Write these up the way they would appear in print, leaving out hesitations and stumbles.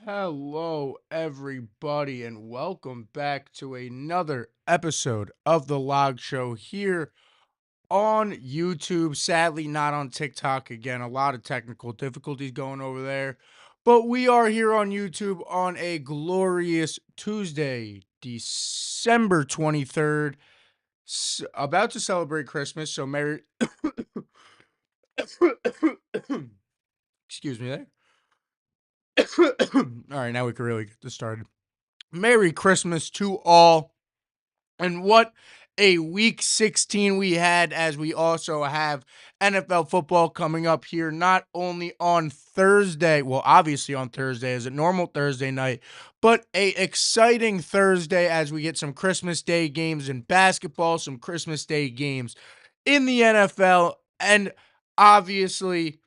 Hello, everybody, and welcome back to another episode of The Log Show here on YouTube. Sadly, not on TikTok again. A lot of technical difficulties going over there. But we are here on YouTube on a glorious Tuesday, December 23rd, about to celebrate Christmas. So, Merry. Excuse me there. All right, now we can really get this started. Merry Christmas to all. And what a week 16 we had, as we also have NFL football coming up here, not only on Thursday, well, obviously on Thursday as a normal Thursday night, but a exciting Thursday as we get some Christmas Day games in basketball, some Christmas Day games in the NFL, and obviously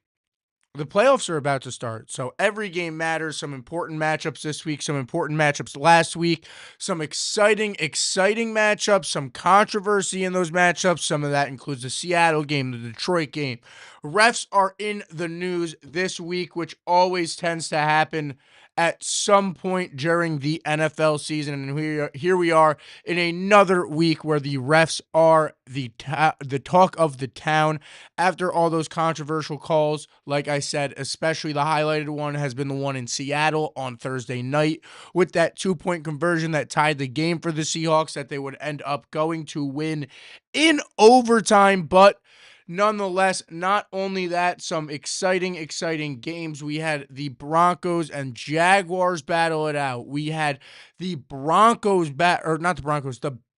the playoffs are about to start, so every game matters. Some important matchups this week, some important matchups last week, some exciting matchups, some controversy in those matchups. Some of that includes the Seattle game, the Detroit game. Refs are in the news this week, which always tends to happen at some point during the NFL season. And here we are in another week where the refs are the talk of the town after all those controversial calls. Like I said, especially the highlighted one has been the one in Seattle on Thursday night with that 2-point conversion that tied the game for the Seahawks, that they would end up going to win in overtime. But nonetheless, not only that, some exciting games. We had the Broncos and Jaguars battle it out. We had the the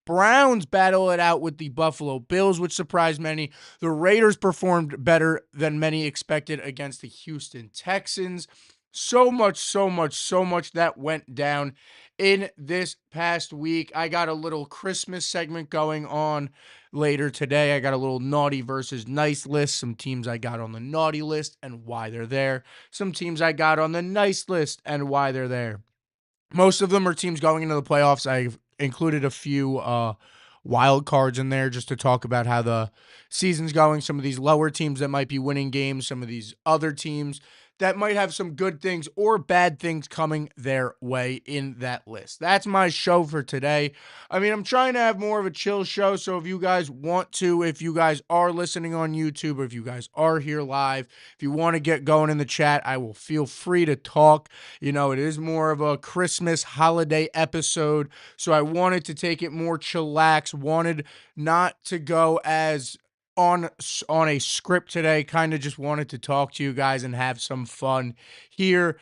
Browns battle it out with the Buffalo Bills, which surprised many. The Raiders performed better than many expected against the Houston Texans. So much that went down in this past week. I got a little Christmas segment going on later today. I got a little naughty versus nice list, some teams I got on the naughty list and why they're there, some teams I got on the nice list and why they're there. Most of them are teams going into the playoffs. I've included a few wild cards in there just to talk about how the season's going. Some of these lower teams that might be winning games, some of these other teams that might have some good things or bad things coming their way in that list. That's my show for today. I mean, I'm trying to have more of a chill show. So if you guys want to, if you guys are listening on YouTube, or if you guys are here live, if you want to get going in the chat, I will feel free to talk. You know, it is more of a Christmas holiday episode, so I wanted to take it more chillax, wanted not to go as on a script today, kind of just wanted to talk to you guys and have some fun here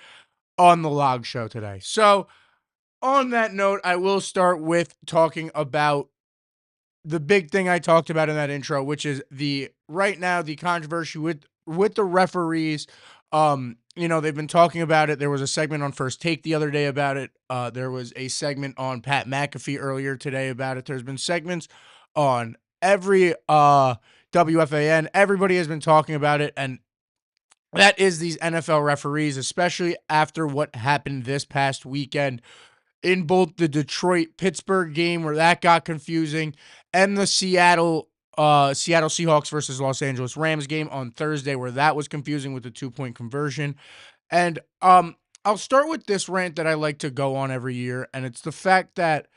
on the Log Show today. So, on that note, I will start with talking about the big thing I talked about in that intro, which is the right now the controversy with the referees. They've been talking about it. There was a segment on First Take the other day about it. There was a segment on Pat McAfee earlier today about it. There's been segments on every WFAN. Everybody has been talking about it, and that is these NFL referees, especially after what happened this past weekend in both the Detroit Pittsburgh game, where that got confusing, and the Seattle Seahawks versus Los Angeles Rams game on Thursday, where that was confusing with the 2-point conversion. And I'll start with this rant that I like to go on every year, and it's the fact that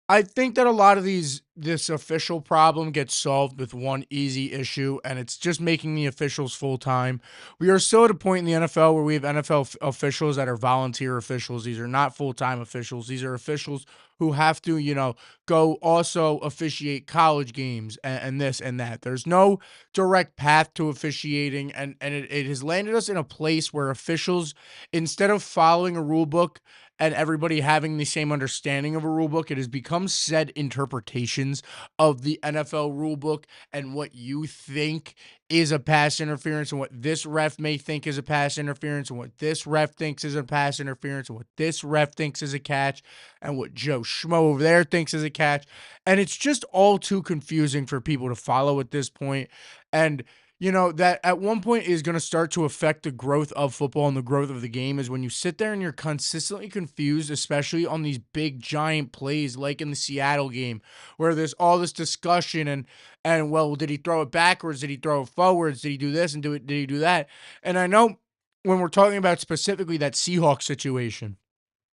I think that a lot of this official problem gets solved with one easy issue, and it's just making the officials full time. We are still at a point in the NFL where we have NFL officials that are volunteer officials. These are not full time officials. These are officials who have to, go also officiate college games and this and that. There's no direct path to officiating, and it has landed us in a place where officials, instead of following a rule book and everybody having the same understanding of a rule book, it has become said interpretations of the NFL rule book and what you think is a pass interference, and what this ref may think is a pass interference, and what this ref thinks is a pass interference, and what this ref thinks is a catch, and what Joe Schmo over there thinks is a catch. And it's just all too confusing for people to follow at this point. And that at one point is going to start to affect the growth of football and the growth of the game, is when you sit there and you're consistently confused, especially on these big giant plays like in the Seattle game, where there's all this discussion and well, did he throw it backwards? Did he throw it forwards? Did he do this and did he do that? And I know when we're talking about specifically that Seahawks situation,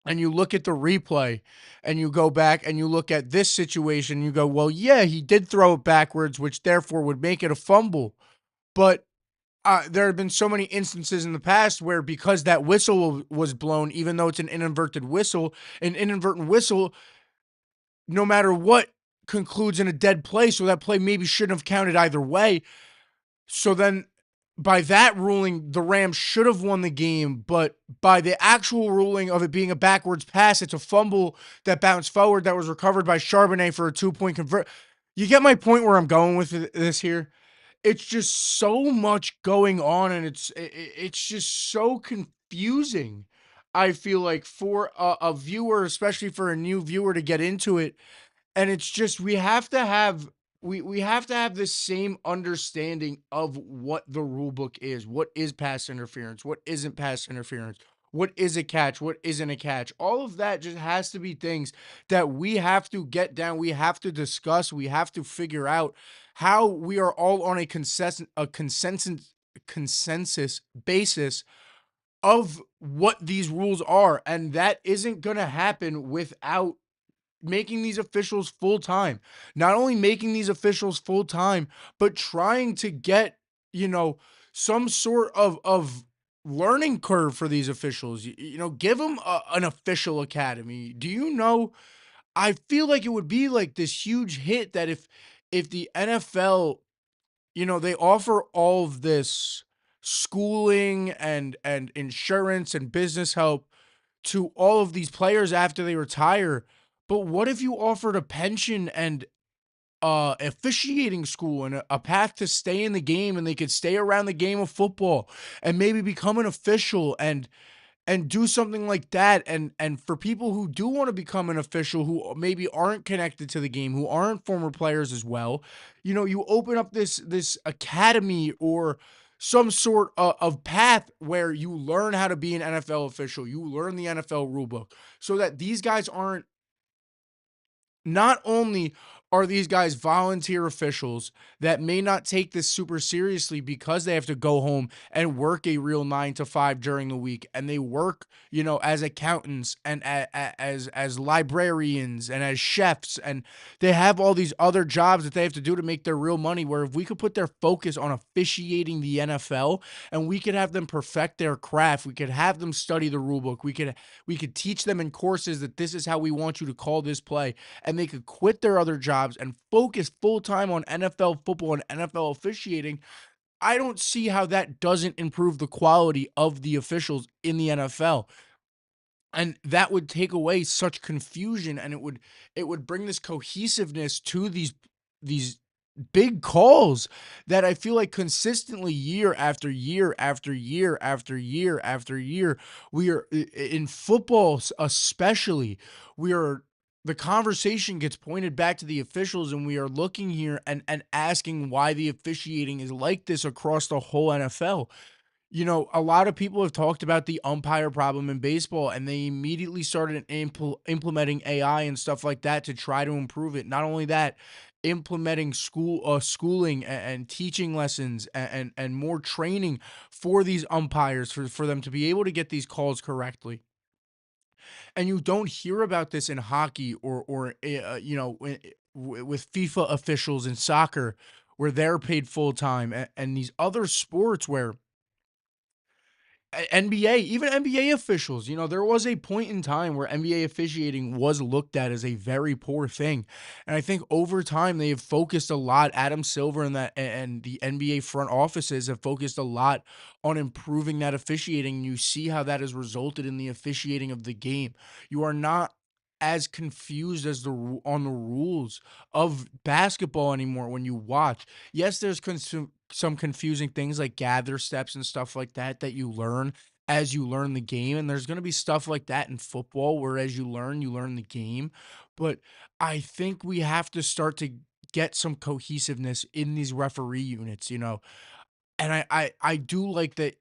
and you look at the replay and you go back and you look at this situation, you go, well, yeah, he did throw it backwards, which therefore would make it a fumble. But there have been so many instances in the past where because that whistle was blown, even though it's an inadvertent whistle, no matter what, concludes in a dead play. So that play maybe shouldn't have counted either way. So then by that ruling, the Rams should have won the game, but by the actual ruling of it being a backwards pass, it's a fumble that bounced forward that was recovered by Charbonnet for a 2-point convert. You get my point where I'm going with this here? It's just so much going on, and it's just so confusing. I feel like for a viewer, especially for a new viewer to get into it, and it's just we have to have the same understanding of what the rule book is. What is pass interference? What isn't pass interference? What is a catch? What isn't a catch? All of that just has to be things that we have to get down. We have to discuss. We have to figure out how we are all on a consensus basis of what these rules are. And that isn't going to happen without making these officials full time. Not only making these officials full time, but trying to get, you know, some sort of learning curve for these officials. Give them an official academy. Do you know? I feel like it would be like this huge hit that if the NFL, they offer all of this schooling and insurance and business help to all of these players after they retire. But what if you offered a pension and officiating school and a path to stay in the game, and they could stay around the game of football and maybe become an official and do something like that. And for people who do want to become an official, who maybe aren't connected to the game, who aren't former players as well, you open up this academy or some sort of path where you learn how to be an NFL official, you learn the NFL rulebook, so that these guys aren't not only are these guys volunteer officials that may not take this super seriously because they have to go home and work a real 9 to 5 during the week, and they work, as accountants and as librarians and as chefs, and they have all these other jobs that they have to do to make their real money. Where if we could put their focus on officiating the NFL, and we could have them perfect their craft, we could have them study the rule book, we could teach them in courses that this is how we want you to call this play, and they could quit their other jobs and focus full time on NFL football and NFL officiating. I don't see how that doesn't improve the quality of the officials in the NFL. And that would take away such confusion, and it would bring this cohesiveness to these big calls that I feel like consistently year after year after year after year after year, we are in football especially, we are the conversation gets pointed back to the officials, and we are looking here and asking why the officiating is like this across the whole NFL. A lot of people have talked about the umpire problem in baseball, and they immediately started implementing AI and stuff like that to try to improve it. Not only that, implementing schooling and teaching lessons and more training for these umpires for them to be able to get these calls correctly. And you don't hear about this in hockey with FIFA officials in soccer, where they're paid full time, and these other sports where NBA, even NBA officials, there was a point in time where NBA officiating was looked at as a very poor thing. And I think over time they have focused a lot. Adam Silver and the NBA front offices have focused a lot on improving that officiating. You see how that has resulted in the officiating of the game. You are not as confused as on the rules of basketball anymore when you watch. Yes, there's some confusing things like gather steps and stuff like that you learn as you learn the game, and there's going to be stuff like that in football where as you learn the game. But I think we have to start to get some cohesiveness in these referee units, and I do like that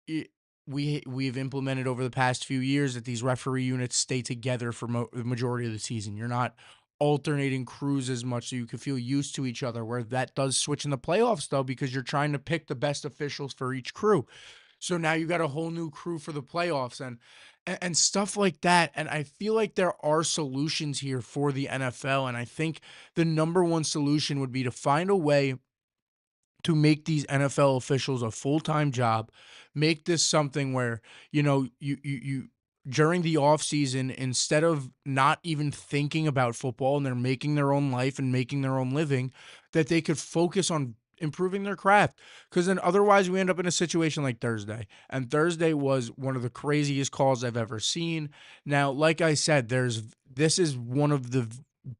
it we've implemented over the past few years that these referee units stay together for the majority of the season. You're not alternating crews as much, so you can feel used to each other, where that does switch in the playoffs, though, because you're trying to pick the best officials for each crew. So now you got a whole new crew for the playoffs and stuff like that. And I feel like there are solutions here for the NFL. And I think the number one solution would be to find a way to make these NFL officials a full-time job, make this something where, you during the offseason, instead of not even thinking about football and they're making their own life and making their own living, that they could focus on improving their craft. Because then otherwise we end up in a situation like Thursday. And Thursday was one of the craziest calls I've ever seen. Now, like I said, this is one of the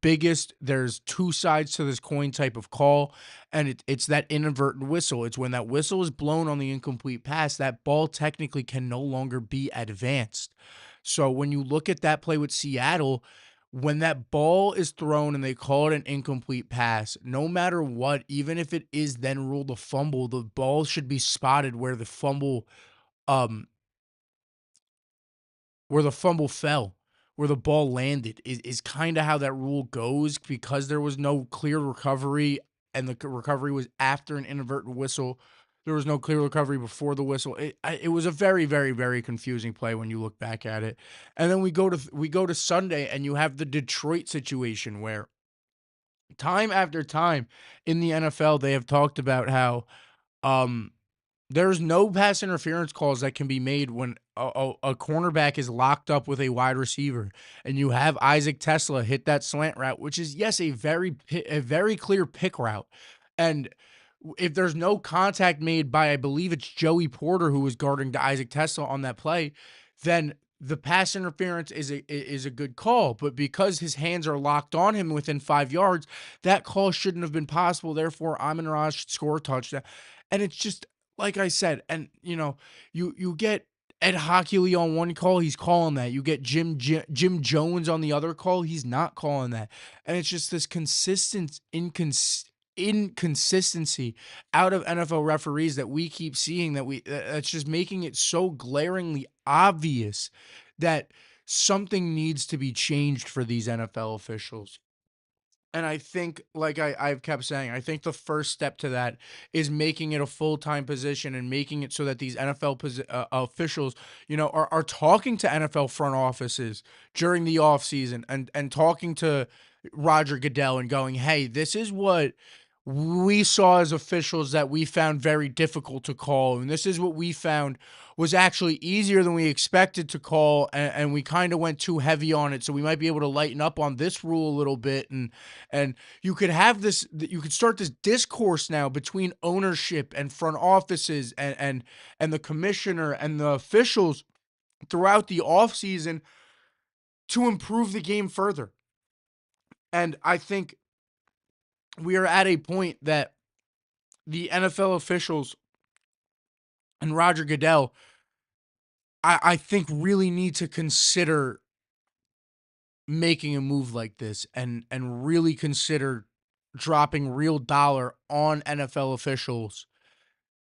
biggest, there's two sides to this coin type of call, and it's that inadvertent whistle. It's when that whistle is blown on the incomplete pass, that ball technically can no longer be advanced. So when you look at that play with Seattle, when that ball is thrown and they call it an incomplete pass, no matter what, even if it is then ruled a fumble, the ball should be spotted um where the fumble fell, where the ball landed is kinda how that rule goes because there was no clear recovery and the recovery was after an inadvertent whistle. There was no clear recovery before the whistle. It was a very, very, very confusing play when you look back at it. And then we go to Sunday and you have the Detroit situation where time after time in the NFL, they have talked about how, um there's no pass interference calls that can be made when a cornerback is locked up with a wide receiver, and you have Isaac Tesla hit that slant route, which is, yes, a very clear pick route, and if there's no contact made by, I believe it's Joey Porter who was guarding to Isaac Tesla on that play, then the pass interference is a good call, but because his hands are locked on him within 5 yards, that call shouldn't have been possible, therefore, Amon-Ra should score a touchdown, and it's just like I said, and, you get Ed Hockley on one call, he's calling that. You get Jim Jones on the other call, he's not calling that. And it's just this consistent inconsistency out of NFL referees that we keep seeing that's just making it so glaringly obvious that something needs to be changed for these NFL officials. And I think, like I've kept saying, I think the first step to that is making it a full-time position and making it so that these officials, are talking to NFL front offices during the offseason and talking to Roger Goodell and going, "Hey, this is what we saw as officials that we found very difficult to call, and this is what we found was actually easier than we expected to call, and we kind of went too heavy on it, so we might be able to lighten up on this rule a little bit." And you could have you could start this discourse now between ownership and front offices and the commissioner and the officials throughout the offseason to improve the game further. And I think we are at a point that the NFL officials and Roger Goodell, I think really need to consider making a move like this and really consider dropping real dollar on NFL officials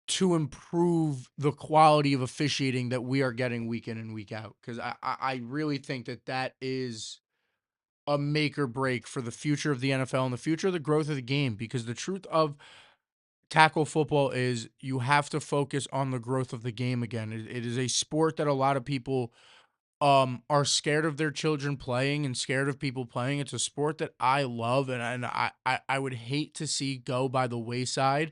to improve the quality of officiating that we are getting week in and week out. Because I really think that that is a make or break for the future of the NFL and the future of the growth of the game. Because the truth of tackle football is you have to focus on the growth of the game again. It is a sport that a lot of people are scared of their children playing and scared of people playing. It's a sport that I love and I would hate to see go by the wayside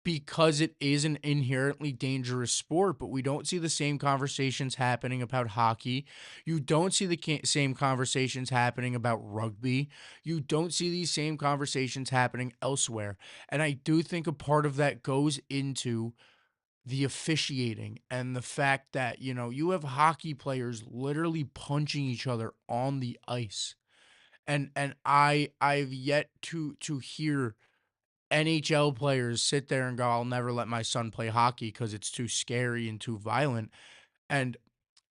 because it is an inherently dangerous sport, but we don't see the same conversations happening about hockey. You don't see the same conversations happening about rugby. You don't see these same conversations happening elsewhere. And I do think a part of that goes into the officiating and the fact that, you have hockey players literally punching each other on the ice. And I've yet to hear NHL players sit there and go, "I'll never let my son play hockey because it's too scary and too violent." And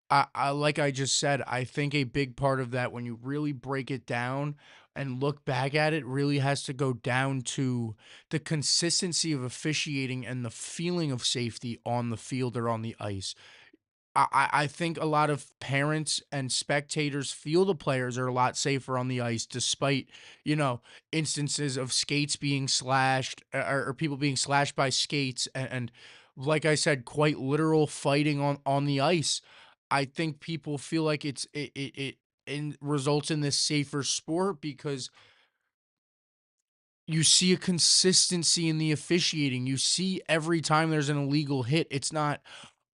I like I just said, I think a big part of that when you really break it down and look back at it really has to go down to the consistency of officiating and the feeling of safety on the field or on the ice. I think a lot of parents and spectators feel the players are a lot safer on the ice despite, you know, instances of skates being slashed or people being slashed by skates and like I said, quite literal fighting on the ice. I think people feel like it results in this safer sport because you see a consistency in the officiating. You see every time there's an illegal hit, it's not,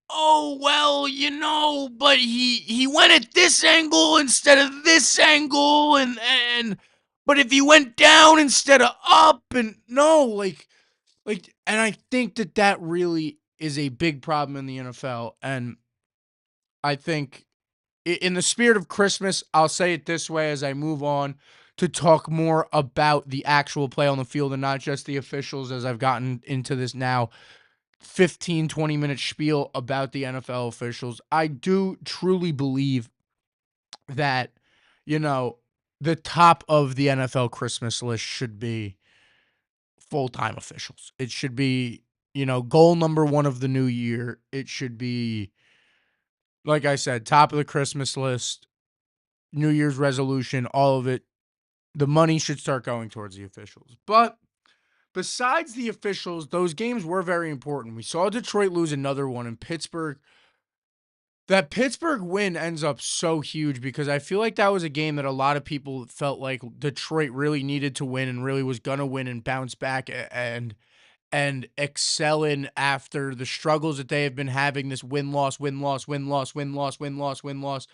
"Oh, well, but he went at this angle instead of this angle, and but if he went down instead of up," and no, and I think that that really is a big problem in the NFL, and I think in the spirit of Christmas, I'll say it this way as I move on to talk more about the actual play on the field and not just the officials, as I've gotten into this now 15, 20-minute spiel about the NFL officials. I do truly believe that, you know, the top of the NFL Christmas list should be full-time officials. It should be, goal number one of the new year. It should be, like I said, top of the Christmas list, New Year's resolution, all of it. The money should start going towards the officials. But besides the officials, those games were very important. We saw Detroit lose another one in Pittsburgh. That Pittsburgh win ends up so huge because I feel like that was a game that a lot of people felt like Detroit really needed to win and really was gonna win and bounce back and excel in after the struggles that they have been having, this win-loss, win-loss, win-loss, win-loss, win-loss, win-loss,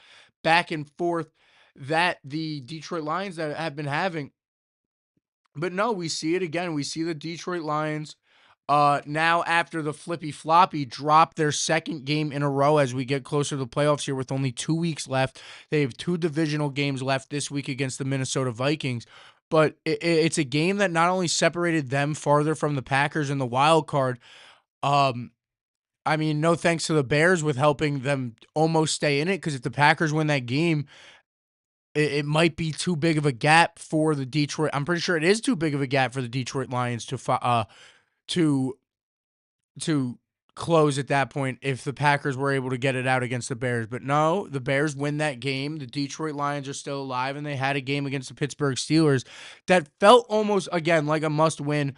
back and forth that the Detroit Lions that have been having. But no, we see it again. We see the Detroit Lions now after the flippy floppy drop their second game in a row as we get closer to the playoffs here with only 2 weeks left. They have two divisional games left this week against the Minnesota Vikings. But it's a game that not only separated them farther from the Packers in the wild card. Um, I mean, no thanks to the Bears with helping them almost stay in it, because if the Packers win that game, it might be too big of a gap for the Detroit. I'm pretty sure it is too big of a gap for the Detroit Lions to to close at that point if the Packers were able to get it out against the Bears. But no, the Bears win that game. The Detroit Lions are still alive, and they had a game against the Pittsburgh Steelers that felt almost, again, like a must-win.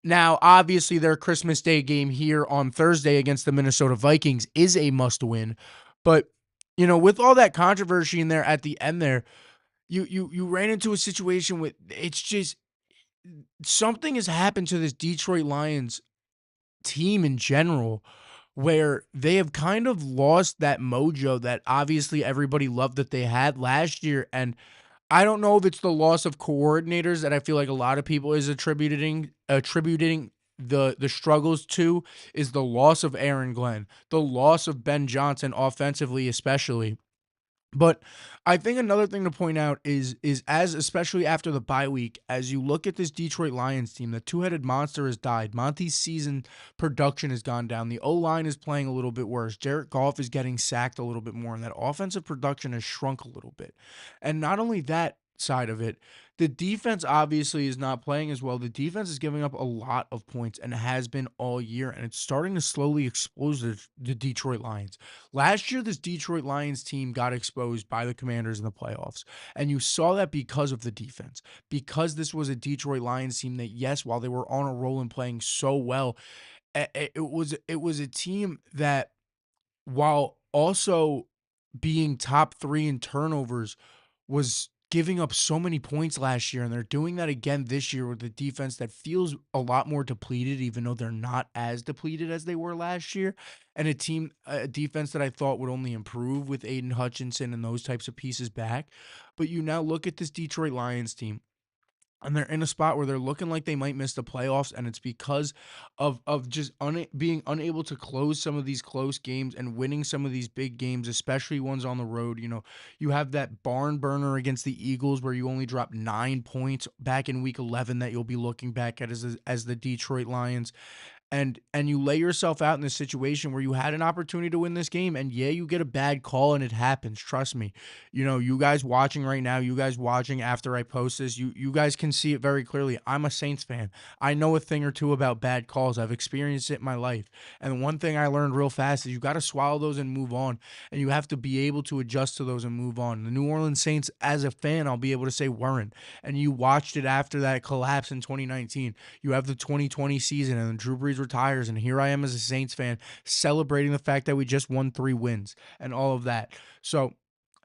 Now, obviously, their Christmas Day game here on Thursday against the Minnesota Vikings is a must-win. But, with all that controversy in there at the end there, you ran into a situation with, it's just something has happened to this Detroit Lions team in general where they have kind of lost that mojo that obviously everybody loved that they had last year. And I don't know if it's the loss of coordinators that I feel like a lot of people is attributing the struggles to, is the loss of Aaron Glenn, the loss of Ben Johnson offensively especially. But I think another thing to point out is as especially after the bye week, as you look at this Detroit Lions team, the two-headed monster has died. Monty's season production has gone down. The O-line is playing a little bit worse. Jared Goff is getting sacked a little bit more, and that offensive production has shrunk a little bit. And not only that side of it, the defense obviously is not playing as well. The defense is giving up a lot of points and has been all year, and it's starting to slowly expose the Detroit Lions. Last year, this Detroit Lions team got exposed by the Commanders in the playoffs, and you saw that because of the defense. Because this was a Detroit Lions team that, yes, while they were on a roll and playing so well, it was a team that, while also being top 3 in turnovers, was giving up so many points last year, and they're doing that again this year with a defense that feels a lot more depleted, even though they're not as depleted as they were last year, and a defense that I thought would only improve with Aiden Hutchinson and those types of pieces back. But you now look at this Detroit Lions team, and they're in a spot where they're looking like they might miss the playoffs, and it's because of just being unable to close some of these close games and winning some of these big games, especially ones on the road. You have that barn burner against the Eagles where you only dropped 9 points back in Week 11 that you'll be looking back at as the Detroit Lions. And you lay yourself out in this situation where you had an opportunity to win this game, and yeah, you get a bad call, and it happens. Trust me. You guys watching right now, you guys watching after I post this, you guys can see it very clearly. I'm a Saints fan. I know a thing or two about bad calls. I've experienced it in my life. And one thing I learned real fast is you got to swallow those and move on, and you have to be able to adjust to those and move on. The New Orleans Saints, as a fan, I'll be able to say, weren't. And you watched it after that collapse in 2019. You have the 2020 season, and Drew Brees Brees retires, and here I am as a Saints fan celebrating the fact that we just won 3 wins and all of that. So,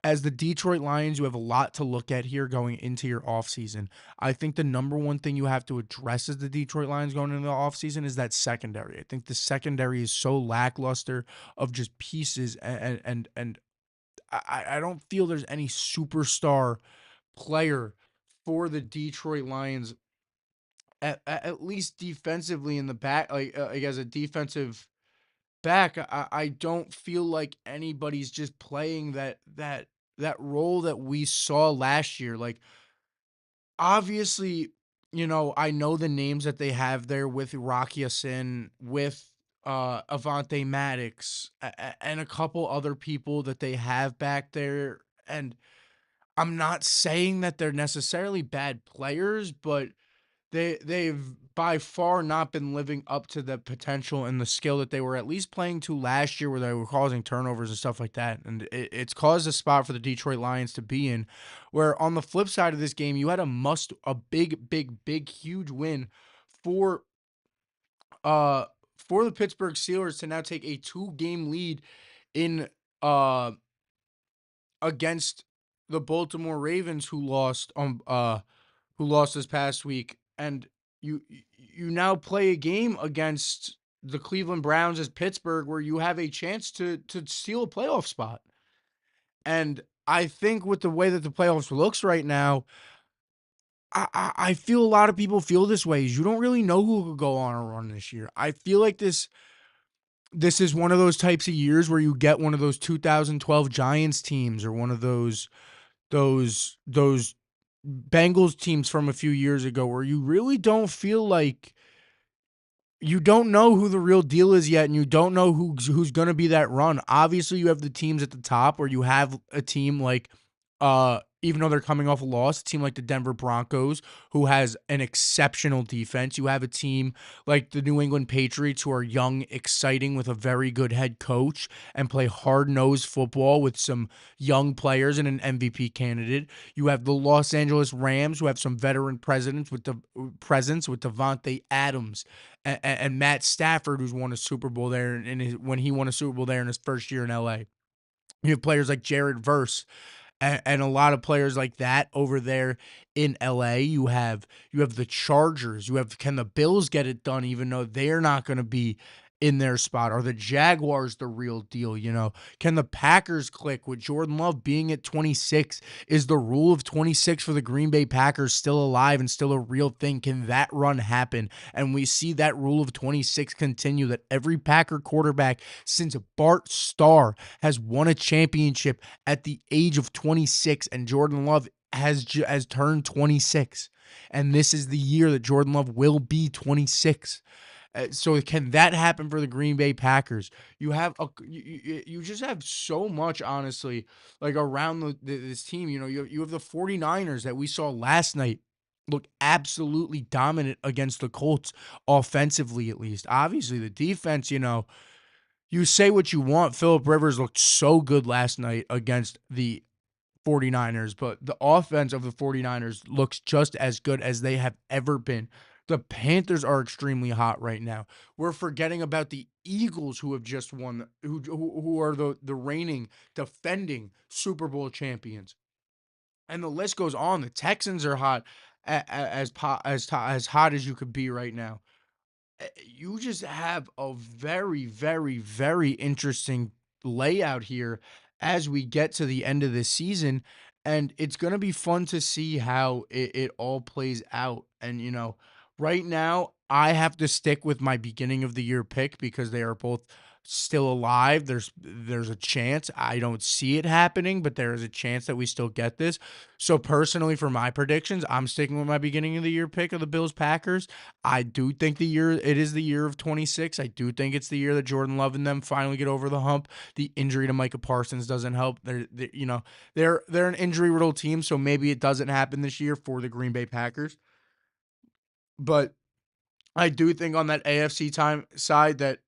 as the Detroit Lions, you have a lot to look at here going into your offseason. I think the number one thing you have to address as the Detroit Lions going into the offseason is that secondary. I think the secondary is so lackluster of just pieces, and I don't feel there's any superstar player for the Detroit Lions at least defensively in the back, like as a defensive back. I don't feel like anybody's just playing that role that we saw last year. Like, obviously, I know the names that they have there with Rocky Sin, with Avante Maddox, and a couple other people that they have back there. And I'm not saying that they're necessarily bad players, but they've by far not been living up to the potential and the skill that they were at least playing to last year, where they were causing turnovers and stuff like that. And it's caused a spot for the Detroit Lions to be in. Where on the flip side of this game, you had a big, huge win for uh for the Pittsburgh Steelers to now take a 2-game lead in uh against the Baltimore Ravens, who lost this past week. And you now play a game against the Cleveland Browns as Pittsburgh, where you have a chance to steal a playoff spot. And I think with the way that the playoffs looks right now, I feel a lot of people feel this way. Is you don't really know who could go on a run this year. I feel like this is one of those types of years where you get one of those 2012 Giants teams, or one of those Bengals teams from a few years ago, where you really don't feel like you don't know who the real deal is yet, and you don't know who's going to be that run. Obviously, you have the teams at the top, where you have a team like, even though they're coming off a loss, a team like the Denver Broncos, who has an exceptional defense. You have a team like the New England Patriots, who are young, exciting, with a very good head coach, and play hard-nosed football with some young players and an MVP candidate. You have the Los Angeles Rams, who have some veteran presence with Devontae Adams and Matt Stafford, who's won a Super Bowl there when he won a Super Bowl there in his first year in LA. You have players like Jared Verse and a lot of players like that over there in LA. You have the Chargers. Can the Bills get it done, even though they're not going to be in their spot? Are the Jaguars the real deal? Can the Packers click with Jordan Love being at 26? Is the rule of 26 for the Green Bay Packers still alive and still a real thing? Can that run happen? And we see that rule of 26 continue, that every Packer quarterback since Bart Starr has won a championship at the age of 26, and Jordan Love has turned 26. And this is the year that Jordan Love will be 26. So can that happen for the Green Bay Packers? You just have so much, honestly, like around this team. You have the 49ers that we saw last night look absolutely dominant against the Colts, offensively at least. Obviously, the defense, you say what you want. Philip Rivers looked so good last night against the 49ers, but the offense of the 49ers looks just as good as they have ever been. The Panthers are extremely hot right now. We're forgetting about the Eagles, who have just won, who are the reigning, defending Super Bowl champions. And the list goes on. The Texans are hot, as hot as you could be right now. You just have a very, very, very interesting layout here as we get to the end of the season. And it's going to be fun to see how it all plays out. And, right now, I have to stick with my beginning of the year pick because they are both still alive. There's a chance. I don't see it happening, but there is a chance that we still get this. So personally, for my predictions, I'm sticking with my beginning of the year pick of the Bills Packers. I do think it is the year of 26. I do think it's the year that Jordan Love and them finally get over the hump. The injury to Micah Parsons doesn't help. They're an injury riddled team, so maybe it doesn't happen this year for the Green Bay Packers. But I do think on that AFC time side that,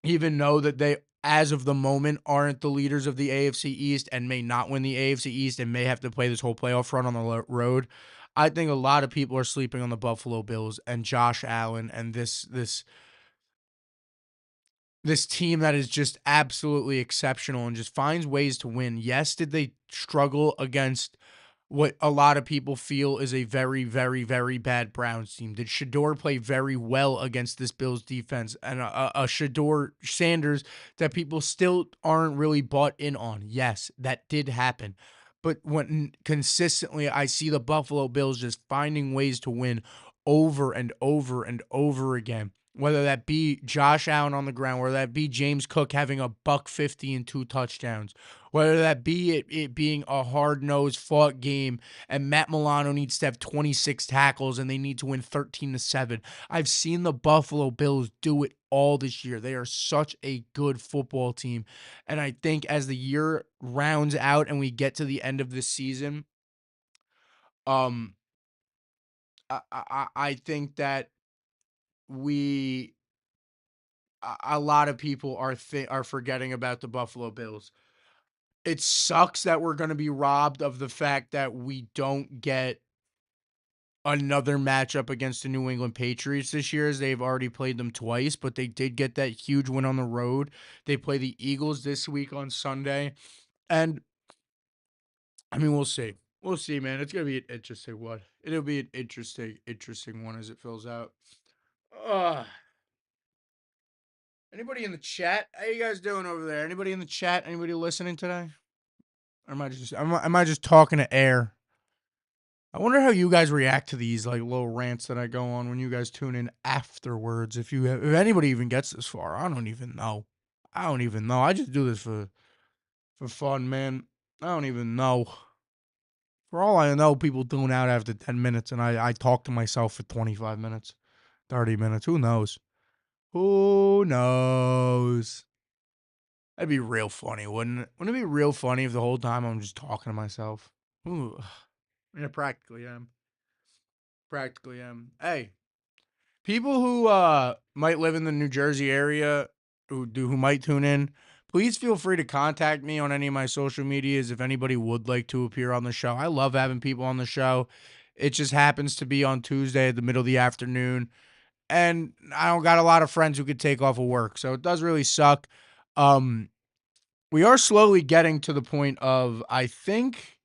even though that they, as of the moment, aren't the leaders of the AFC East and may not win the AFC East and may have to play this whole playoff run on the road, I think a lot of people are sleeping on the Buffalo Bills and Josh Allen and this team that is just absolutely exceptional and just finds ways to win. Yes, did they struggle against what a lot of people feel is a very, very, very bad Browns team? Did Shador play very well against this Bills defense and a Shador Sanders that people still aren't really bought in on? Yes, that did happen. But when consistently I see the Buffalo Bills just finding ways to win over and over and over again, whether that be Josh Allen on the ground, whether that be James Cook having a buck 50 and 2 touchdowns, whether that be it being a hard-nosed fought game and Matt Milano needs to have 26 tackles and they need to win 13-7. I've seen the Buffalo Bills do it all this year. They are such a good football team. And I think as the year rounds out and we get to the end of the season, um, I think that we a lot of people are forgetting about the Buffalo Bills. It sucks that we're gonna be robbed of the fact that we don't get another matchup against the New England Patriots this year, as they've already played them twice, but they did get that huge win on the road. They play the Eagles this week on Sunday, and I mean, we'll see. We'll see, man. It's gonna be an interesting one. It'll be an interesting one as it fills out. Ugh. Anybody in the chat? How you guys doing over there? Anybody in the chat? Anybody listening today? Or am I just talking to air? I wonder how you guys react to these like little rants that I go on when you guys tune in afterwards. If anybody even gets this far, I don't even know. I don't even know. I just do this for fun, man. I don't even know. For all I know, people tune out after 10 minutes, and I talk to myself for 25 minutes, 30 minutes. Who knows? Who knows? That'd be real funny, wouldn't it? Wouldn't it be real funny if the whole time I'm just talking to myself? Ooh, yeah, practically am. Practically am. Hey, people who might live in the New Jersey area who might tune in, please feel free to contact me on any of my social medias if anybody would like to appear on the show. I love having people on the show. It just happens to be on Tuesday at the middle of the afternoon, and I don't got a lot of friends who could take off of work, so it does really suck. Um, we are slowly getting to the point of I think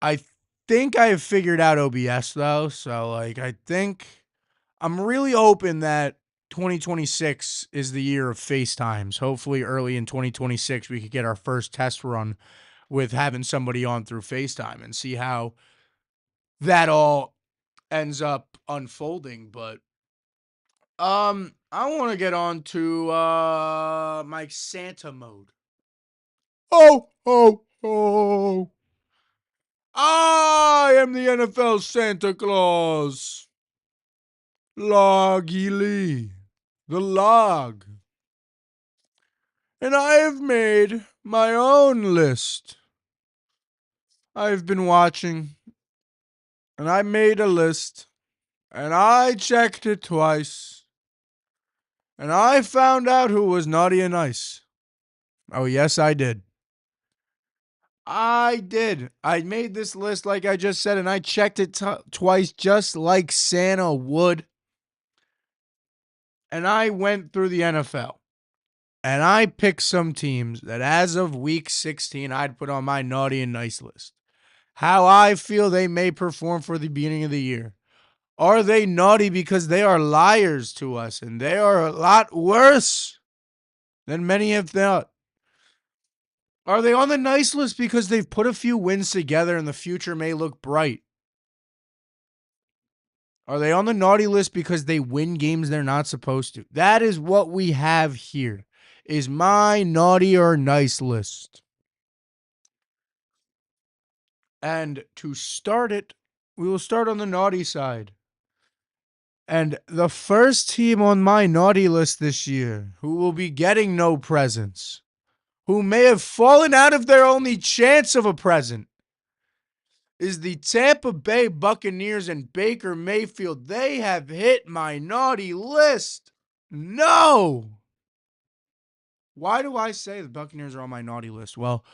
I have figured out OBS though, so like I think I'm really hoping that 2026 is the year of FaceTimes. Hopefully, early in 2026, we could get our first test run with having somebody on through FaceTime and see how that all ends up unfolding. But I want to get on to my Santa mode. Oh, oh, oh! I am the NFL Santa Claus. Loggy Lee, the log. And I have made my own list. I've been watching, and I made a list, and I checked it twice, and I found out who was naughty and nice. Oh, yes, I did. I did. I made this list, like I just said, and I checked it twice, just like Santa would. And I went through the NFL. And I picked some teams that as of week 16, I'd put on my naughty and nice list. How I feel they may perform for the beginning of the year. Are they naughty because they are liars to us and they are a lot worse than many have thought? Are they on the nice list because they've put a few wins together and the future may look bright? Are they on the naughty list because they win games they're not supposed to? That is what we have here. Is my naughty or nice list. And to start it, we will start on the naughty side. And the first team on my naughty list this year who will be getting no presents, who may have fallen out of their only chance of a present, is the Tampa Bay Buccaneers and Baker Mayfield. They have hit my naughty list. No. Why do I say the Buccaneers are on my naughty list? Well,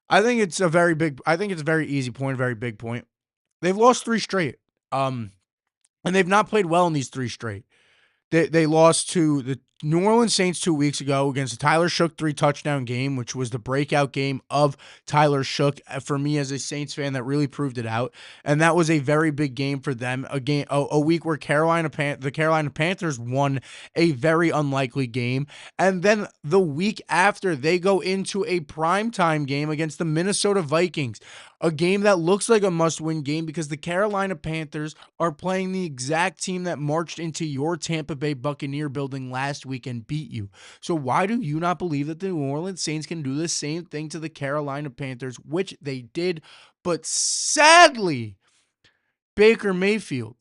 I think it's a very easy point, a very big point. They've lost 3 straight. Um, and they've not played well in these 3 straight. They lost to the New Orleans Saints 2 weeks ago against the Tyler Shook 3-touchdown game, which was the breakout game of Tyler Shook, for me as a Saints fan that really proved it out, and that was a very big game for them, a week where the Carolina Panthers won a very unlikely game, and then the week after, they go into a primetime game against the Minnesota Vikings, a game that looks like a must-win game because the Carolina Panthers are playing the exact team that marched into your Tampa Bay Buccaneer building last week and beat you. So why do you not believe that the New Orleans Saints can do the same thing to the Carolina Panthers, which they did, but sadly, Baker Mayfield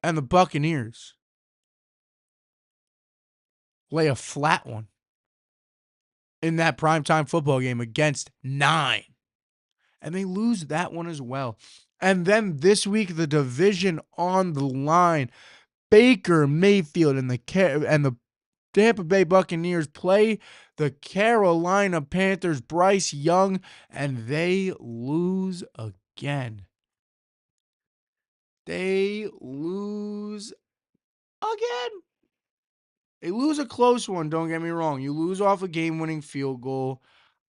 and the Buccaneers lay a flat one in that primetime football game against 9. And they lose that one as well. And then this week, the division on the line. Baker Mayfield and the Tampa Bay Buccaneers play the Carolina Panthers, Bryce Young, and they lose again. They lose again. They lose a close one, don't get me wrong. You lose off a game-winning field goal.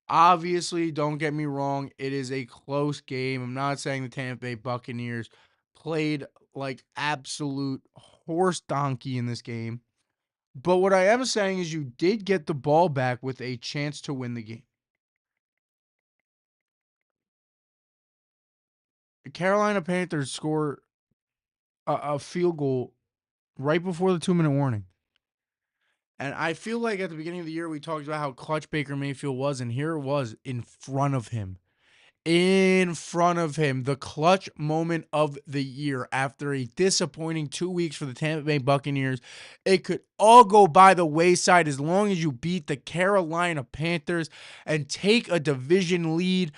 Obviously, don't get me wrong, it is a close game. I'm not saying the Tampa Bay Buccaneers played like absolute horse donkey in this game. But what I am saying is you did get the ball back with a chance to win the game. The Carolina Panthers score a field goal right before the 2-minute warning. And I feel like at the beginning of the year, we talked about how clutch Baker Mayfield was, and here it was in front of him. In front of him, the clutch moment of the year after a disappointing 2 weeks for the Tampa Bay Buccaneers. It could all go by the wayside as long as you beat the Carolina Panthers and take a division lead.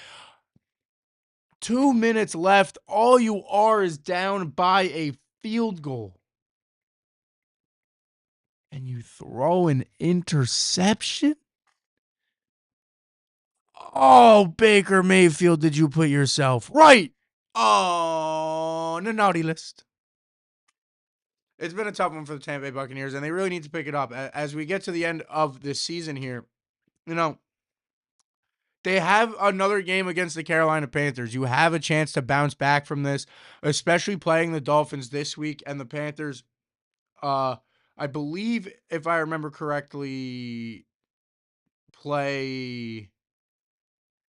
2 minutes left. All you are is down by a field goal. And you throw an interception? Oh, Baker Mayfield, did you put yourself right on the naughty list? It's been a tough one for the Tampa Bay Buccaneers, and they really need to pick it up. As we get to the end of this season here, you know, they have another game against the Carolina Panthers. You have a chance to bounce back from this, especially playing the Dolphins this week, and the Panthers, uh, I believe, if I remember correctly, play.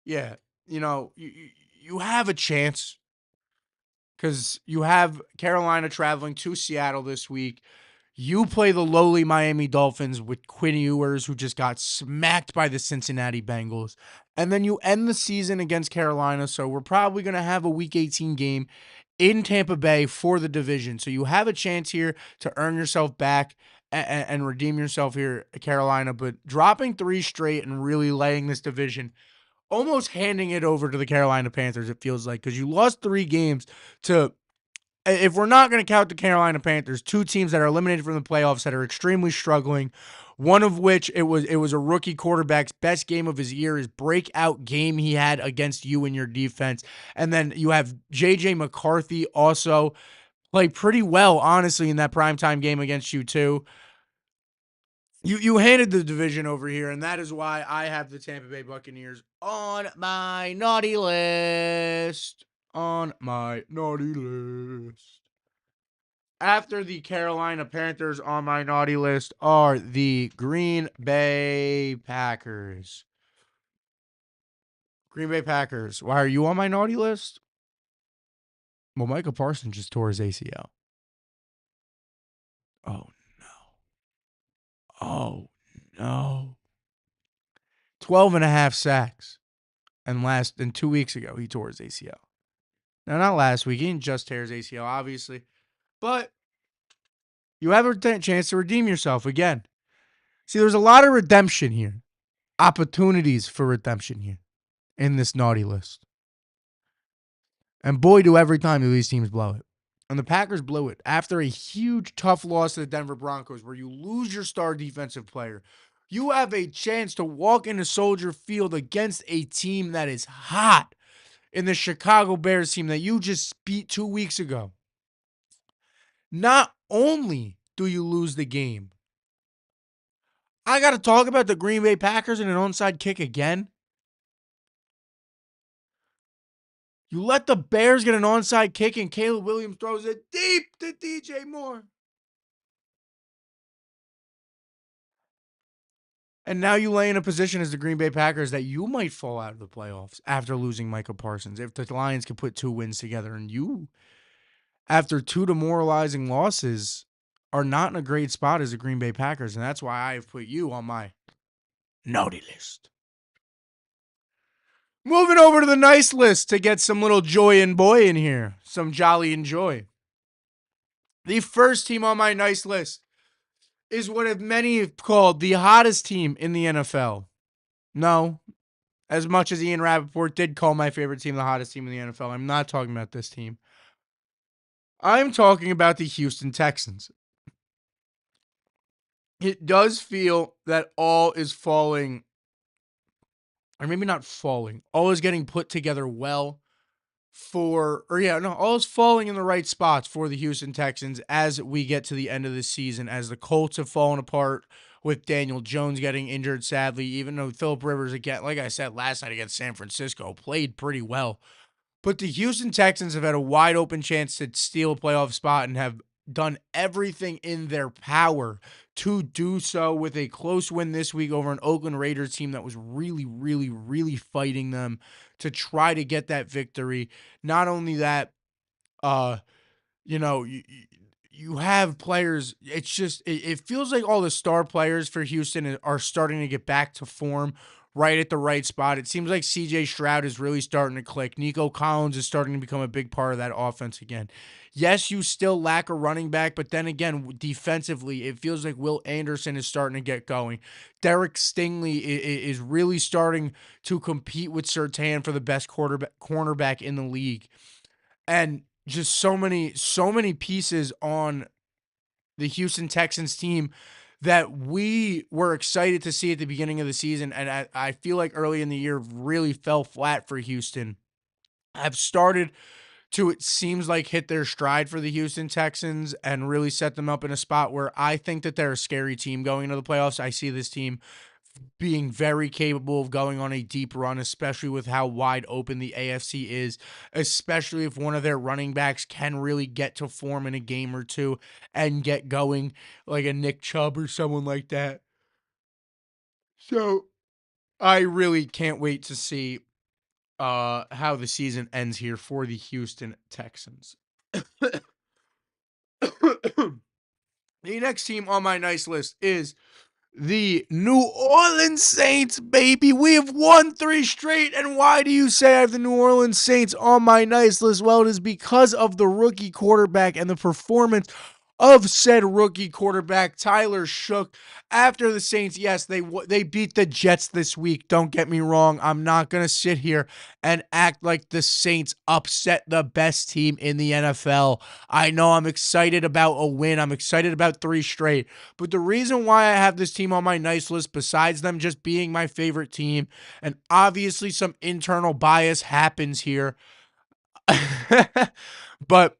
Yeah, you have a chance because you have Carolina traveling to Seattle this week. You play the lowly Miami Dolphins with Quinn Ewers, who just got smacked by the Cincinnati Bengals. And then you end the season against Carolina. So we're probably going to have a Week 18 game in Tampa Bay for the division. So you have a chance here to earn yourself back and redeem yourself here at Carolina. But dropping 3 straight and really laying this division, almost handing it over to the Carolina Panthers, it feels like, because you lost 3 games to, if we're not going to count the Carolina Panthers, 2 teams that are eliminated from the playoffs that are extremely struggling, one of which it was a rookie quarterback's best game of his year, his breakout game he had against you in your defense. And then you have J.J. McCarthy also play pretty well, honestly, in that primetime game against you too. You handed the division over here, and that is why I have the Tampa Bay Buccaneers on my naughty list. On my naughty list. After the Carolina Panthers on my naughty list are the Green Bay Packers. Green Bay Packers. Why are you on my naughty list? Well, Micah Parsons just tore his ACL. Oh, no. Oh, no. 12 and a half sacks. And 2 weeks ago, he tore his ACL. Now, not last week. He didn't just tear his ACL, obviously. But you have a chance to redeem yourself again. See, there's a lot of redemption here. Opportunities for redemption here in this naughty list. And boy, do every time do these teams blow it. And the Packers blew it after a huge, tough loss to the Denver Broncos where you lose your star defensive player. You have a chance to walk into Soldier Field against a team that is hot. in the Chicago Bears team that you just beat 2 weeks ago. Not only do you lose the game, I got to talk about the Green Bay Packers and an onside kick again. You let the Bears get an onside kick and Caleb Williams throws it deep to DJ Moore. And now you lay in a position as the Green Bay Packers that you might fall out of the playoffs after losing Micah Parsons. If the Lions can put 2 wins together and you, after 2 demoralizing losses, are not in a great spot as the Green Bay Packers. And that's why I have put you on my naughty list. Moving over to the nice list to get some little joy and boy in here. Some jolly and joy. The first team on my nice list is what many have called the hottest team in the NFL. No, as much as Ian Rappaport did call my favorite team the hottest team in the NFL, I'm not talking about this team. I'm talking about the Houston Texans. It does feel that all is falling, or maybe not falling, all is getting put together well all is falling in the right spots for the Houston Texans as we get to the end of the season, as the Colts have fallen apart with Daniel Jones getting injured, sadly, even though Phillip Rivers, again, like I said last night against San Francisco, played pretty well. But the Houston Texans have had a wide open chance to steal a playoff spot and have done everything in their power to do so, with a close win this week over an Oakland Raiders team that was really, really, really fighting them to try to get that victory. Not only that, you know, you have players. It's just, it feels like all the star players for Houston are starting to get back to form right at the right spot. It seems like CJ Stroud is really starting to click. Nico Collins is starting to become a big part of that offense again. Yes, you still lack a running back, but then again, defensively, it feels like Will Anderson is starting to get going. Derek Stingley is really starting to compete with Surtain for the best cornerback in the league. And just so many pieces on the Houston Texans team that we were excited to see at the beginning of the season, and I feel like early in the year really fell flat for Houston, have started to, it seems like, hit their stride for the Houston Texans and really set them up in a spot where I think that they're a scary team going into the playoffs. I see this team being very capable of going on a deep run, especially with how wide open the AFC is, especially if one of their running backs can really get to form in a game or two and get going, like a Nick Chubb or someone like that. So I really can't wait to see how the season ends here for the Houston Texans. The next team on my nice list is the New Orleans Saints, baby. We have won 3 straight. And why do you say I have the New Orleans Saints on my nice list? Well, it is because of the rookie quarterback and the performance of said rookie quarterback, Tyler Shook. After the Saints, yes, they beat the Jets this week. Don't get me wrong. I'm not going to sit here and act like the Saints upset the best team in the NFL. I know I'm excited about a win. I'm excited about 3 straight. But the reason why I have this team on my nice list, besides them just being my favorite team, and obviously some internal bias happens here, but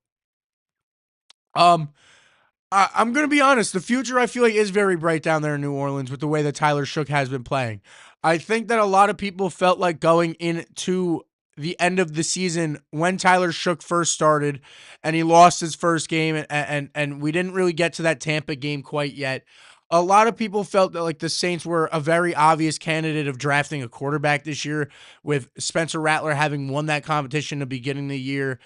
I'm going to be honest. The future, I feel like, is very bright down there in New Orleans with the way that Tyler Shook has been playing. I think that a lot of people felt like going into the end of the season when Tyler Shook first started and he lost his first game, and we didn't really get to that Tampa game quite yet. A lot of people felt that like the Saints were a very obvious candidate of drafting a quarterback this year, with Spencer Rattler having won that competition at the beginning of the year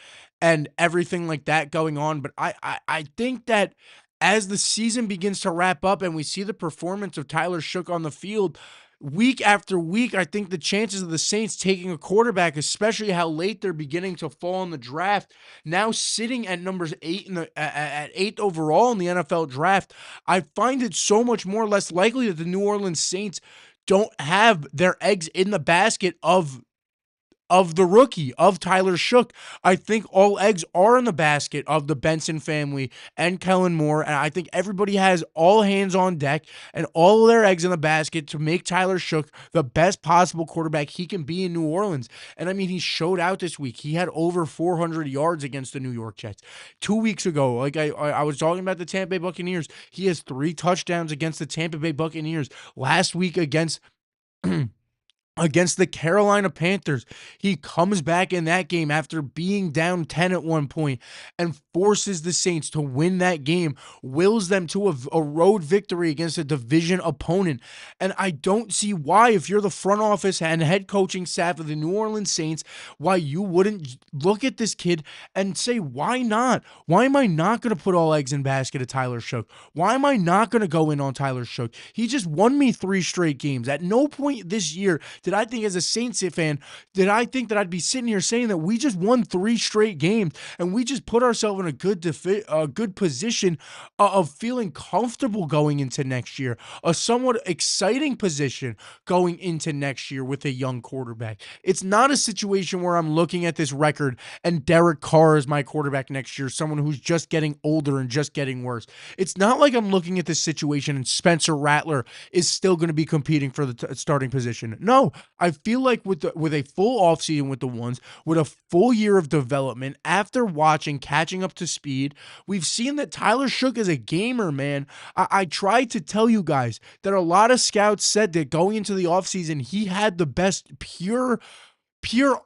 and everything like that going on. But I think that as the season begins to wrap up and we see the performance of Tyler Shook on the field week after week, I think the chances of the Saints taking a quarterback, especially how late they're beginning to fall in the draft, now sitting at numbers 8 at 8th overall in the NFL draft, I find it so much more less likely that the New Orleans Saints don't have their eggs in the basket of of the rookie, of Tyler Shook. I think all eggs are in the basket of the Benson family and Kellen Moore. And I think everybody has all hands on deck and all of their eggs in the basket to make Tyler Shook the best possible quarterback he can be in New Orleans. And I mean, he showed out this week. He had over 400 yards against the New York Jets. 2 weeks ago, like I was talking about the Tampa Bay Buccaneers, he has 3 touchdowns against the Tampa Bay Buccaneers. Last week against the Carolina Panthers. He comes back in that game after being down 10 at one point and forces the Saints to win that game, wills them to a road victory against a division opponent. And I don't see why, if you're the front office and head coaching staff of the New Orleans Saints, why you wouldn't look at this kid and say, why not? Why am I not going to put all eggs in basket of Tyler Shook? Why am I not going to go in on Tyler Shook? He just won me 3 straight games. At no point this year did I think, as a Saints fan, did I think that I'd be sitting here saying that we just won 3 straight games and we just put ourselves in a good position of feeling comfortable going into next year, a somewhat exciting position going into next year with a young quarterback. It's not a situation where I'm looking at this record and Derek Carr is my quarterback next year, someone who's just getting older and just getting worse. It's not like I'm looking at this situation and Spencer Rattler is still going to be competing for the starting position. No, I feel like with a full offseason with the ones, with a full year of development, after catching up to speed, we've seen that Tyler Shook is a gamer, man. I tried to tell you guys that a lot of scouts said that going into the offseason, he had the best pure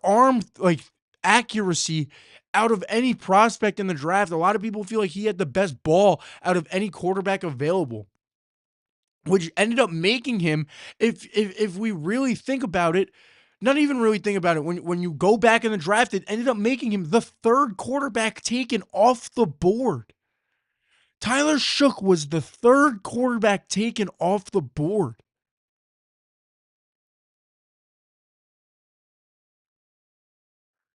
arm like accuracy out of any prospect in the draft. A lot of people feel like he had the best ball out of any quarterback available, which ended up making him, if we really think about it, not even really think about it, when you go back in the draft, it ended up making him the 3rd quarterback taken off the board. Tyler Shook was the 3rd quarterback taken off the board.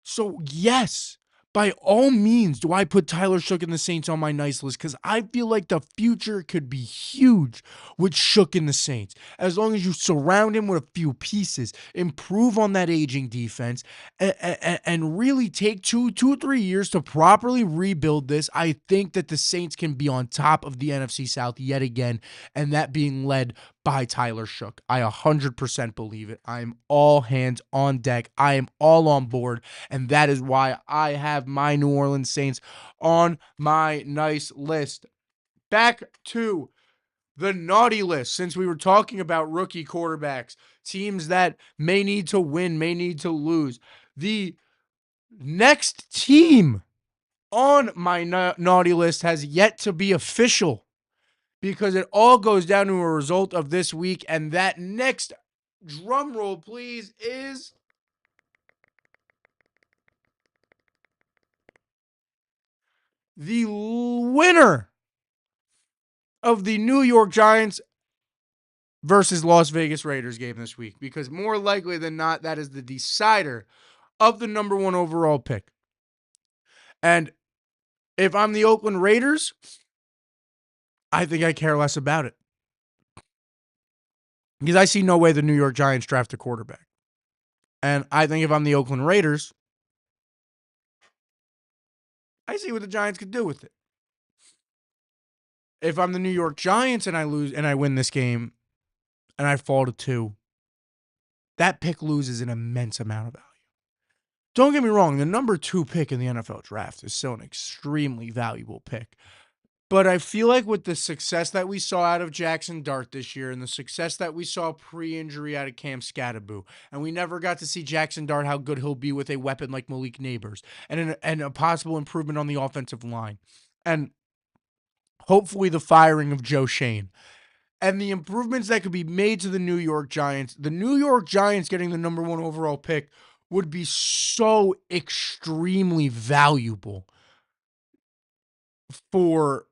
So, yes, by all means, do I put Tyler Shook and the Saints on my nice list, because I feel like the future could be huge with Shook and the Saints. As long as you surround him with a few pieces, improve on that aging defense, and really take 2 or 3 years to properly rebuild this, I think that the Saints can be on top of the NFC South yet again, and that being led by Tyler Shook. I 100% believe it. I am all hands on deck. I am all on board. And that is why I have my New Orleans Saints on my nice list. Back to the naughty list, since we were talking about rookie quarterbacks, teams that may need to win, may need to lose. The next team on my naughty list has yet to be official, because it all goes down to a result of this week. And that next, drum roll please, is the winner of the New York Giants versus Las Vegas Raiders game this week, because more likely than not, that is the decider of the number 1 overall pick. And if I'm the Oakland Raiders, I think I care less about it, because I see no way the New York Giants draft a quarterback. And I think if I'm the Oakland Raiders, I see what the Giants could do with it. If I'm the New York Giants and I lose and I win this game and I fall to 2, that pick loses an immense amount of value. Don't get me wrong, the number 2 pick in the NFL draft is still an extremely valuable pick. But I feel like with the success that we saw out of Jackson Dart this year, and the success that we saw pre-injury out of Cam Scatterboo, and we never got to see Jackson Dart how good he'll be with a weapon like Malik Neighbors, and a possible improvement on the offensive line, and hopefully the firing of Joe Shane, and the improvements that could be made to the New York Giants getting the number 1 overall pick would be so extremely valuable for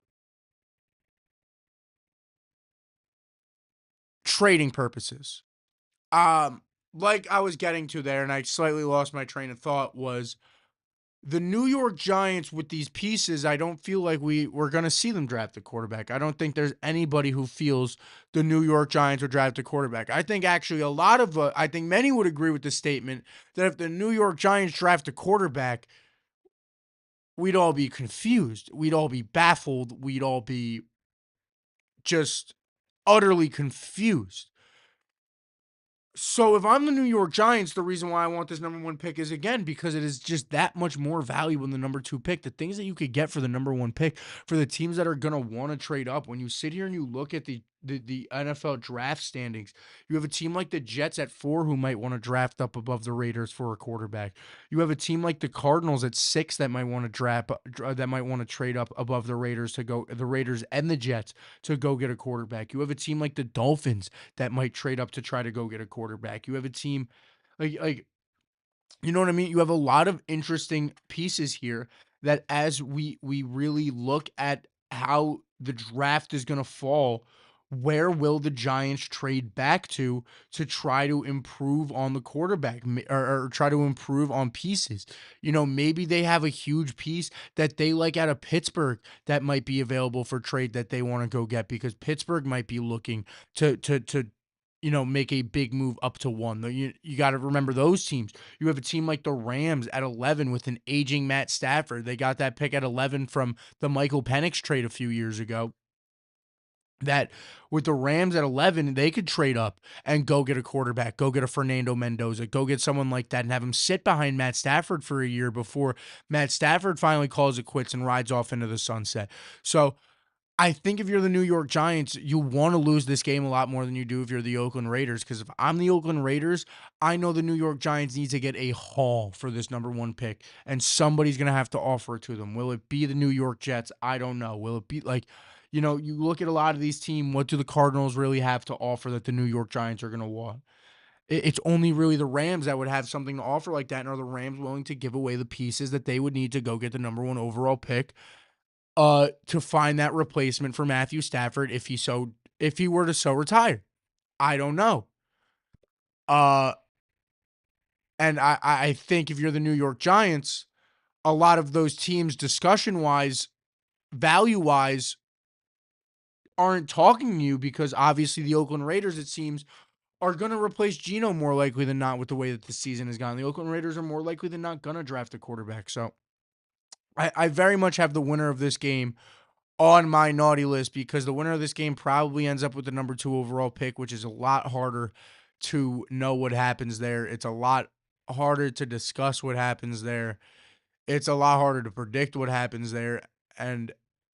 trading purposes. Like I was getting to there, and I slightly lost my train of thought, was The New York Giants with these pieces, I don't feel like we're gonna see them draft a quarterback. I don't think there's anybody who feels the New York Giants would draft a quarterback. I think actually a lot of I think many would agree with the statement that if the New York Giants draft a quarterback, we'd all be confused. We'd all be baffled. We'd all be just utterly confused. So if I'm the New York Giants, the reason why I want this number one pick is again because it is just that much more valuable than the number two pick. The things that you could get for the number one pick for the teams that are gonna want to trade up. When you sit here and you look at the NFL draft standings, you have a team like the Jets at 4 who might want to draft up above the Raiders for a quarterback. You have a team like the Cardinals at 6 that might want to that might want to trade up above the Raiders to go the Raiders and the Jets to go get a quarterback. You have a team like the Dolphins that might trade up to try to go get a quarterback. You have a team like you know what I mean? You have a lot of interesting pieces here that as we really look at how the draft is going to fall, where will the Giants trade back to try to improve on the quarterback or try to improve on pieces? You know, maybe they have a huge piece that they like out of Pittsburgh that might be available for trade that they want to go get because Pittsburgh might be looking to make a big move up to 1. You gotta remember those teams. You have a team like the Rams at 11 with an aging Matt Stafford. They got that pick at 11 from the Michael Penix trade a few years ago. That with the Rams at 11, they could trade up and go get a quarterback, go get a Fernando Mendoza, go get someone like that and have him sit behind Matt Stafford for a year before Matt Stafford finally calls it quits and rides off into the sunset. So I think if you're the New York Giants, you want to lose this game a lot more than you do if you're the Oakland Raiders. Because if I'm the Oakland Raiders, I know the New York Giants need to get a haul for this number one pick, and somebody's going to have to offer it to them. Will it be the New York Jets? I don't know. Will it be like, you look at a lot of these teams, what do the Cardinals really have to offer that the New York Giants are going to want? It's only really the Rams that would have something to offer like that. And are the Rams willing to give away the pieces that they would need to go get the number one overall pick? To find that replacement for Matthew Stafford if he were to so retire. I don't know. Uh, and I think if you're the New York Giants, a lot of those teams discussion-wise, value-wise, aren't talking to you because obviously the Oakland Raiders, it seems, are gonna replace Geno more likely than not with the way that the season has gone. The Oakland Raiders are more likely than not gonna draft a quarterback. So I very much have the winner of this game on my naughty list because the winner of this game probably ends up with the number 2 overall pick, which is a lot harder to know what happens there. It's a lot harder to discuss what happens there. It's a lot harder to predict what happens there. And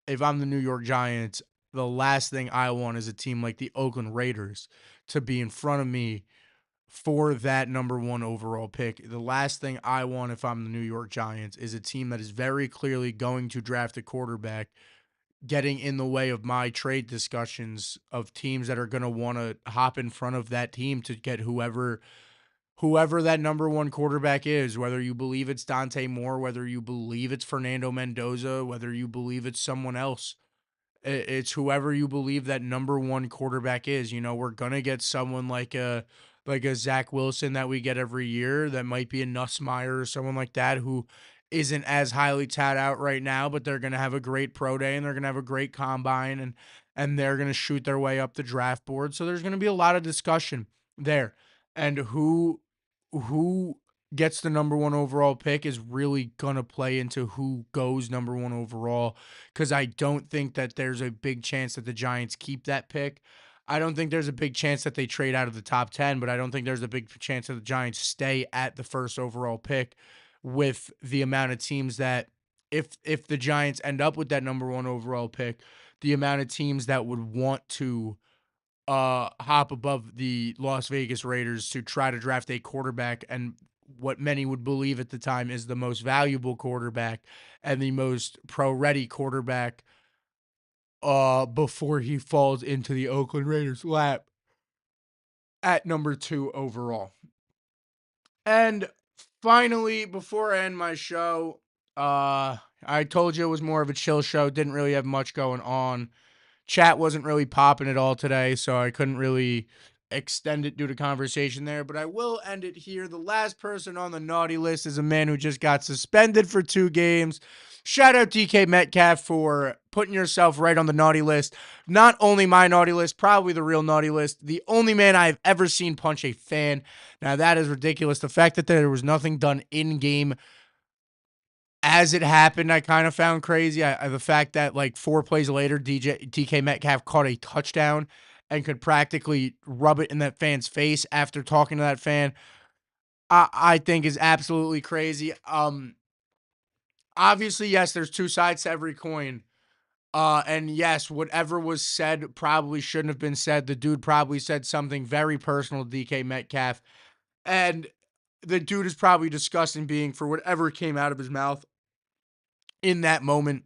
if I'm the New York Giants, the last thing I want is a team like the Oakland Raiders to be in front of me for that number 1 overall pick. The last thing I want if I'm the New York Giants is a team that is very clearly going to draft a quarterback getting in the way of my trade discussions of teams that are going to want to hop in front of that team to get whoever that number 1 quarterback is, whether you believe it's Dante Moore, whether you believe it's Fernando Mendoza, whether you believe it's someone else. It's whoever you believe that number 1 quarterback is. We're gonna get someone like a Zach Wilson that we get every year that might be a Nussmeier or someone like that who isn't as highly tat out right now, but they're gonna have a great pro day and they're gonna have a great combine and they're gonna shoot their way up the draft board. So there's gonna be a lot of discussion there. And who gets the number 1 overall pick is really gonna play into who goes number 1 overall, because I don't think that there's a big chance that the Giants keep that pick. I don't think there's a big chance that they trade out of the top 10, but I don't think there's a big chance that the Giants stay at the first overall pick with the amount of teams that if the Giants end up with that number 1 overall pick, the amount of teams that would want to hop above the Las Vegas Raiders to try to draft a quarterback and what many would believe at the time is the most valuable quarterback and the most pro-ready quarterback before he falls into the Oakland Raiders lap at number 2 overall. And finally, before I end my show, I told you it was more of a chill show, didn't really have much going on. Chat wasn't really popping at all today, so I couldn't really extend it due to conversation there, but I will end it here. The last person on the naughty list is a man who just got suspended for 2 games. Shout out DK Metcalf for putting yourself right on the naughty list. Not only my naughty list, probably the real naughty list. The only man I've ever seen punch a fan. Now, that is ridiculous. The fact that there was nothing done in game as it happened, I kind of found crazy. The fact that like 4 plays later, DK Metcalf caught a touchdown and could practically rub it in that fan's face after talking to that fan, I think is absolutely crazy. Obviously, yes, there's 2 sides to every coin. And yes, whatever was said probably shouldn't have been said. The dude probably said something very personal to DK Metcalf, and the dude is probably disgusting being for whatever came out of his mouth in that moment.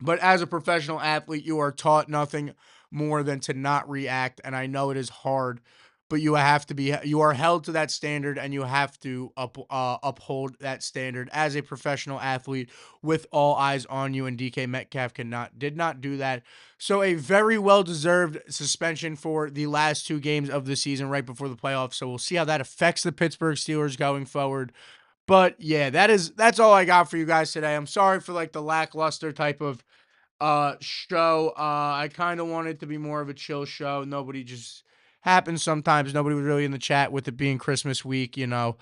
But as a professional athlete, you are taught nothing more than to not react. And I know it is hard, but you are held to that standard and you have to uphold that standard as a professional athlete with all eyes on you. And DK Metcalf did not do that. So a very well deserved suspension for the last 2 games of the season right before the playoffs. So we'll see how that affects the Pittsburgh Steelers going forward. But yeah, that's all I got for you guys today. I'm sorry for like the lackluster type of show. I kind of wanted to be more of a chill show. Nobody just happens sometimes. Nobody was really in the chat with it being Christmas week, a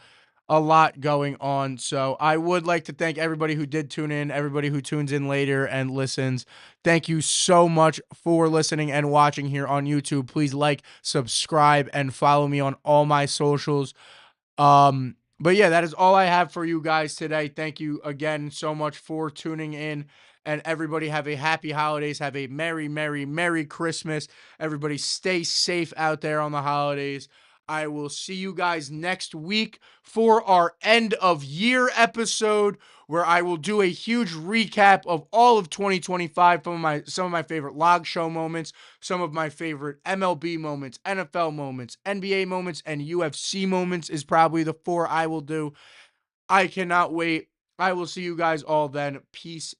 lot going on. So I would like to thank everybody who did tune in, everybody who tunes in later and listens. Thank you so much for listening and watching here on YouTube. Please like, subscribe, and follow me on all my socials. But yeah, that is all I have for you guys today. Thank you again so much for tuning in. And everybody have a happy holidays. Have a merry, merry, merry Christmas. Everybody stay safe out there on the holidays. I will see you guys next week for our end of year episode where I will do a huge recap of all of 2025 from some of my favorite log show moments, some of my favorite MLB moments, NFL moments, NBA moments, and UFC moments is probably the 4 I will do. I cannot wait. I will see you guys all then. Peace